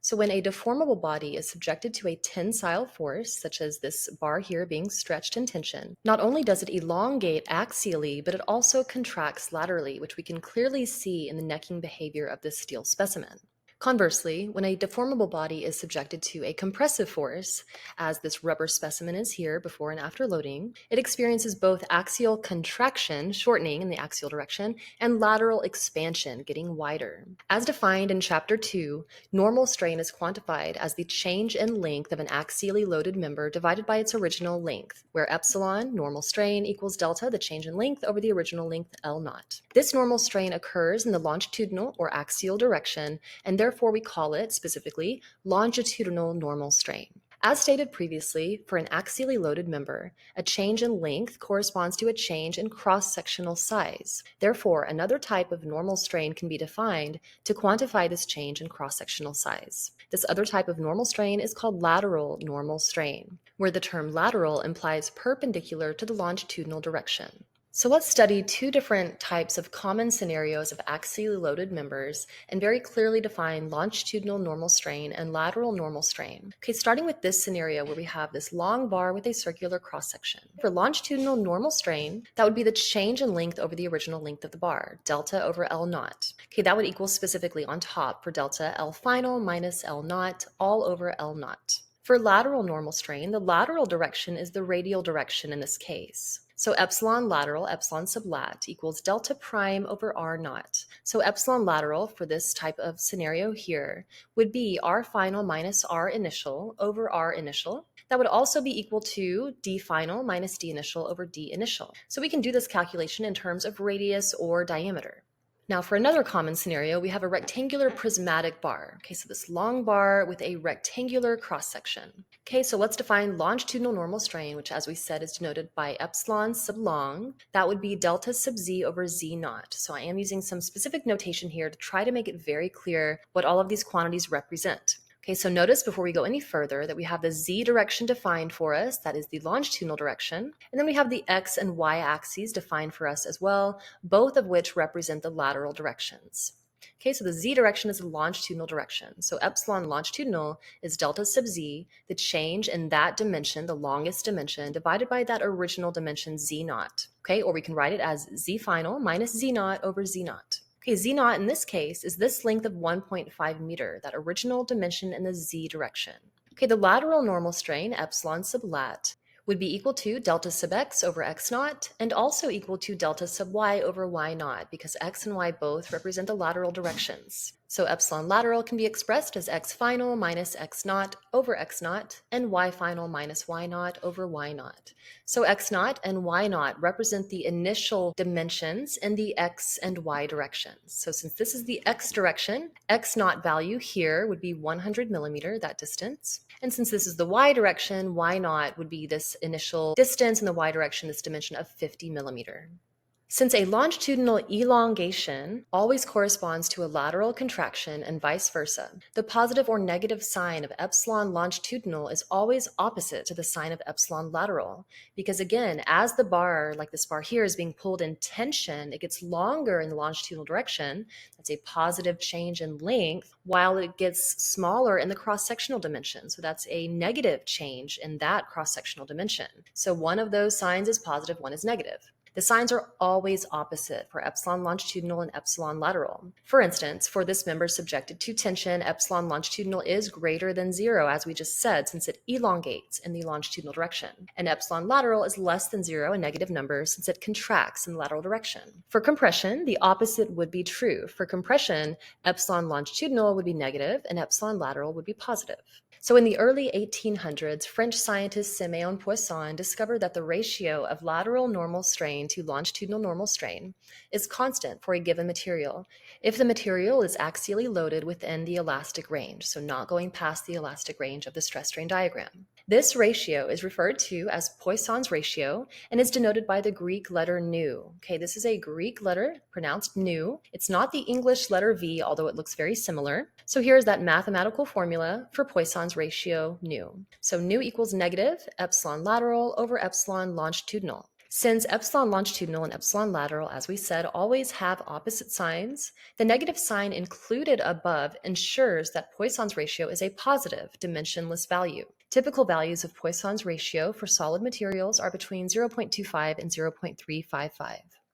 So when a deformable body is subjected to a tensile force, such as this bar here being stretched in tension, not only does it elongate axially, but it also contracts laterally, which we can clearly see in the necking behavior of this steel specimen. Conversely, when a deformable body is subjected to a compressive force, as this rubber specimen is here before and after loading, it experiences both axial contraction, shortening in the axial direction, and lateral expansion, getting wider. As defined in Chapter 2, normal strain is quantified as the change in length of an axially loaded member divided by its original length, where epsilon, normal strain, equals delta, the change in length, over the original length L naught. This normal strain occurs in the longitudinal or axial direction, and therefore we call it, specifically, longitudinal normal strain. As stated previously, for an axially loaded member, a change in length corresponds to a change in cross-sectional size. Therefore, another type of normal strain can be defined to quantify this change in cross-sectional size. This other type of normal strain is called lateral normal strain, where the term lateral implies perpendicular to the longitudinal direction. So let's study two different types of common scenarios of axially loaded members and very clearly define longitudinal normal strain and lateral normal strain. Okay, starting with this scenario where we have this long bar with a circular cross-section. For longitudinal normal strain, that would be the change in length over the original length of the bar, delta over L naught. Okay, that would equal specifically on top for delta L final minus L naught all over L naught. For lateral normal strain, the lateral direction is the radial direction in this case. So epsilon lateral, epsilon sub lat equals delta prime over R naught. So epsilon lateral for this type of scenario here would be R final minus R initial over R initial. That would also be equal to D final minus D initial over D initial. So we can do this calculation in terms of radius or diameter. Now for another common scenario, we have a rectangular prismatic bar. Okay, so this long bar with a rectangular cross-section. Okay, so let's define longitudinal normal strain, which as we said is denoted by epsilon sub long. That would be delta sub z over z naught. So I am using some specific notation here to try to make it very clear what all of these quantities represent. Okay, so notice before we go any further that we have the z direction defined for us, that is the longitudinal direction, and then we have the x and y axes defined for us as well, both of which represent the lateral directions. Okay, so the z direction is the longitudinal direction. So epsilon longitudinal is delta sub z, the change in that dimension, the longest dimension, divided by that original dimension z naught. Okay, or we can write it as z final minus z naught over z naught. Okay, z naught in this case is this length of 1.5 meter, that original dimension in the z direction. Okay, the lateral normal strain, epsilon sub lat, would be equal to delta sub x over x naught and also equal to delta sub y over y naught because x and y both represent the lateral directions. So epsilon lateral can be expressed as x final minus x naught over x naught and y final minus y naught over y naught. So x naught and y naught represent the initial dimensions in the x and y directions. So since this is the x direction, x naught value here would be 100 millimeter, that distance. And since this is the y direction, y naught would be this initial distance in the y direction, this dimension of 50 millimeter. Since a longitudinal elongation always corresponds to a lateral contraction and vice versa, the positive or negative sign of epsilon longitudinal is always opposite to the sign of epsilon lateral. Because again, as the bar, like this bar here, is being pulled in tension, it gets longer in the longitudinal direction. That's a positive change in length, while it gets smaller in the cross-sectional dimension. So that's a negative change in that cross-sectional dimension. So one of those signs is positive, one is negative. The signs are always opposite for epsilon longitudinal and epsilon lateral. For instance, for this member subjected to tension, epsilon longitudinal is greater than 0, as we just said, since it elongates in the longitudinal direction. And epsilon lateral is less than 0, a negative number, since it contracts in the lateral direction. For compression, the opposite would be true. For compression, epsilon longitudinal would be negative and epsilon lateral would be positive. So in the early 1800s, French scientist Siméon Poisson discovered that the ratio of lateral normal strain to longitudinal normal strain is constant for a given material if the material is axially loaded within the elastic range, so not going past the elastic range of the stress-strain diagram. This ratio is referred to as Poisson's ratio and is denoted by the Greek letter nu. Okay, this is a Greek letter pronounced nu. It's not the English letter V, although it looks very similar. So here's that mathematical formula for Poisson's ratio nu. So nu equals negative epsilon lateral over epsilon longitudinal. Since epsilon longitudinal and epsilon lateral, as we said, always have opposite signs, the negative sign included above ensures that Poisson's ratio is a positive dimensionless value. Typical values of Poisson's ratio for solid materials are between 0.25 and 0.355.